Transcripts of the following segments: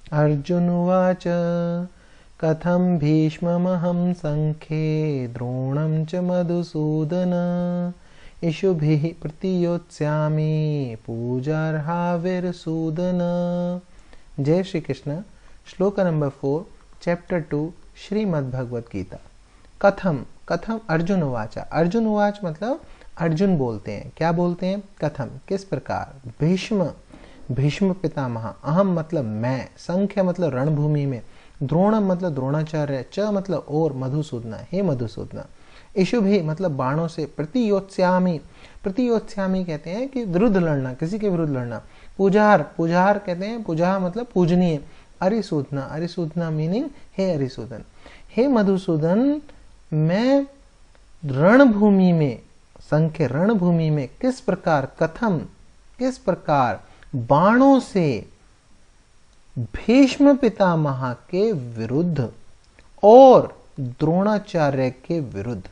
अर्जुन उवाच कथं भीष्ममहं संख्ये द्रोणं च मधुसूदन इषुभिः प्रतियोत्स्यामि पूजार्हाविरसूदन। जय श्री कृष्ण। श्लोक नंबर 4, चैप्टर 2, श्रीमद् भगवत गीता। कथम कथम अर्जुन उवाच। अर्जुन उवाच मतलब अर्जुन बोलते हैं। क्या बोलते हैं? कथम किस प्रकार। भीष्म भीष्म पितामह, अहम मतलब मैं, संख्य मतलब रणभूमि में, द्रोणम मतलब द्रोणाचार्य, च मतलब और, मधुसूदना हे मधुसूदना, इशुभि मतलब बाणों से, प्रतियोत्स्यामि, प्रतियोत्स्यामि कहते हैं कि विरुद्ध लड़ना, किसी के विरुद्ध लड़ना, पुजार पुजार कहते हैं, पुजा मतलब पूजनीय, अरिसूदना अरिसूदना मीनिंग हे अरिसूदन, हे मधुसूदन मैं रणभूमि में, संख्य रणभूमि में किस प्रकार, कथम किस प्रकार, बाणों से भीष्म पितामह के विरुद्ध और द्रोणाचार्य के विरुद्ध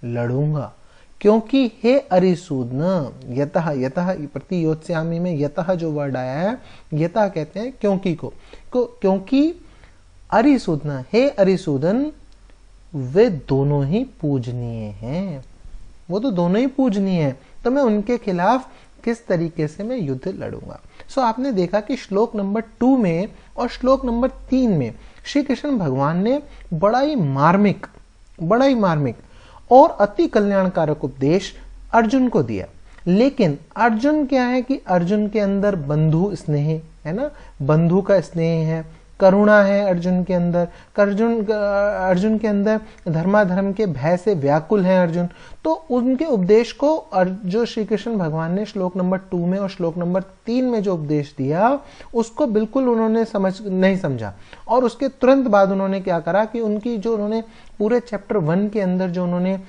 लड़ूंगा। क्योंकि हे अरिसूदन, यतः यतः प्रतियोत्स्यामि में यतः जो वर्ड आया है, यतः कहते हैं क्योंकि को क्योंकि अरिसूदन, हे अरिसूदन वे दोनों ही पूजनीय हैं, वो तो दोनों ही पूजनीय हैं, तो मैं उनके खिलाफ किस तरीके से मैं युद्ध लड़ूंगा। सो आपने देखा कि श्लोक नंबर 2 में और श्लोक नंबर 3 में श्री कृष्ण भगवान ने बड़ा ही मार्मिक और अति कल्याणकारक उपदेश अर्जुन को दिया। लेकिन अर्जुन क्या है कि अर्जुन के अंदर बंधु स्नेह है ना, बंधु का स्नेह है, करुणा है अर्जुन के अंदर, अर्जुन के अंदर धर्माधर्म के भय से व्याकुल है अर्जुन। तो उनके उपदेश को जो श्री कृष्ण भगवान ने श्लोक नंबर 2 में और श्लोक नंबर 3 में जो उपदेश दिया उसको बिल्कुल उन्होंने नहीं समझा। और उसके तुरंत बाद उन्होंने क्या करा कि उनकी जो उन्होंने पूरे चैप्टर 1 के अंदर जो उन्होंने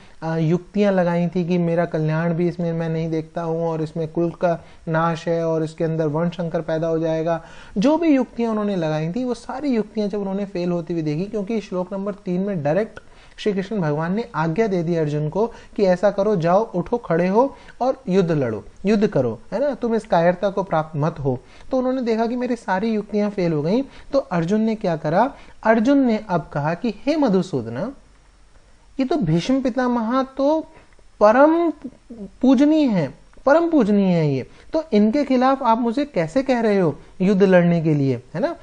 युक्तियां लगाई थी कि मेरा कल्याण भी इसमें मैं नहीं देखता हूं और इसमें कुल का नाश है और इसके अंदर वर्ण शंकर पैदा हो जाएगा, जो भी युक्तियां उन्होंने लगाई थी वो सारी युक्तियां जब उन्होंने फेल होती हुई देखी, क्योंकि श्लोक नंबर 3 में डायरेक्ट श्री कृष्ण भगवान ने आज्ञा दे दी अर्जुन को कि ऐसा करो, जाओ उठो खड़े हो और युद्ध लड़ो, युद्ध करो, है ना, तुम इस कायरता को प्राप्त मत हो। तो उन्होंने देखा कि मेरी सारी युक्तियां फेल हो गई, तो अर्जुन ने क्या करा, अर्जुन ने अब कहा कि हे मधुसूदन, ये तो भीष्म पितामह तो परम पूजनीय है, परम पूजनीय है ये, तो इनके खिलाफ आप मुझे कैसे कह रहे हो युद्ध लड़ने के लिए, है ना।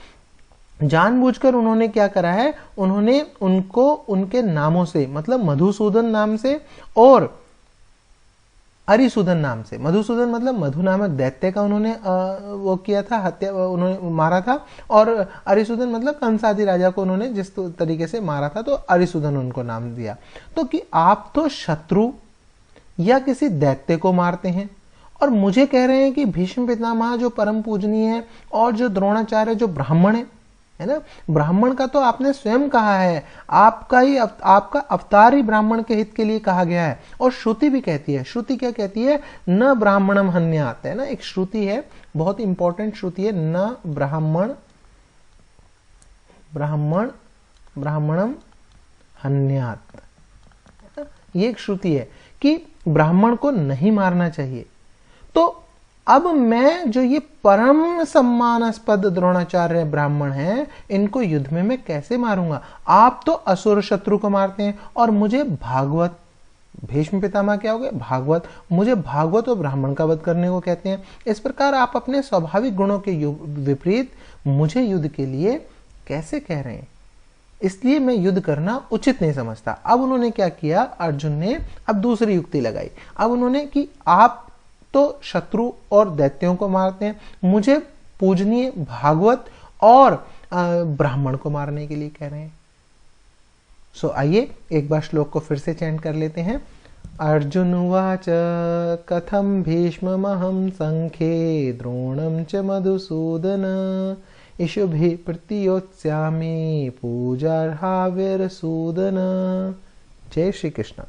जानबूझकर उन्होंने क्या करा है, उन्होंने उनको उनके नामों से, मतलब मधुसूदन नाम से और अरिसूदन नाम से, मधुसूदन मतलब मधु नामक दैत्य का उन्होंने वो किया था, हत्या उन्होंने मारा था, और अरिसूदन मतलब कंसादी राजा को उन्होंने जिस तरीके से मारा था, तो अरिसूदन उनको नाम दिया। तो कि आप तो शत्रु या किसी दैत्य को मारते हैं और मुझे कह रहे हैं कि भीष्म पितामह जो परम पूजनीय है और जो द्रोणाचार्य जो ब्राह्मण है ना, ब्राह्मण का तो आपने स्वयं कहा है, आपका अवतार ही ब्राह्मण के हित के लिए कहा गया है। और श्रुति भी कहती है, श्रुति क्या कहती है, न ब्राह्मणम हन्यात, है ना, एक श्रुति है, बहुत इंपॉर्टेंट श्रुति है, न ब्राह्मणम हन्यात, ये एक श्रुति है कि ब्राह्मण को नहीं मारना चाहिए। तो अब मैं जो ये परम सम्मानास्पद द्रोणाचार्य ब्राह्मण हैं, इनको युद्ध में मैं कैसे मारूंगा। आप तो असुर शत्रु को मारते हैं और मुझे भागवत, भीष्म पितामह क्या हो गए, भागवत, मुझे भागवत और ब्राह्मण का वध करने को कहते हैं। इस प्रकार आप अपने स्वाभाविक गुणों के विपरीत मुझे युद्ध के लिए कैसे कह रहे हैं, इसलिए मैं युद्ध करना उचित नहीं समझता। अब उन्होंने क्या किया, अर्जुन ने अब दूसरी युक्ति लगाई। अब उन्होंने कि आप तो शत्रु और दैत्यों को मारते हैं, मुझे पूजनीय भागवत और ब्राह्मण को मारने के लिए कह रहे हैं। सो आइए एक बार श्लोक को फिर से चैंट कर लेते हैं। अर्जुन उवाच कथम भीष्ममहं संख्ये द्रोणं च मधुसूदन इषुभिः प्रतियोत्स्यामि पूजार्हाविरसूदन। जय श्री कृष्ण।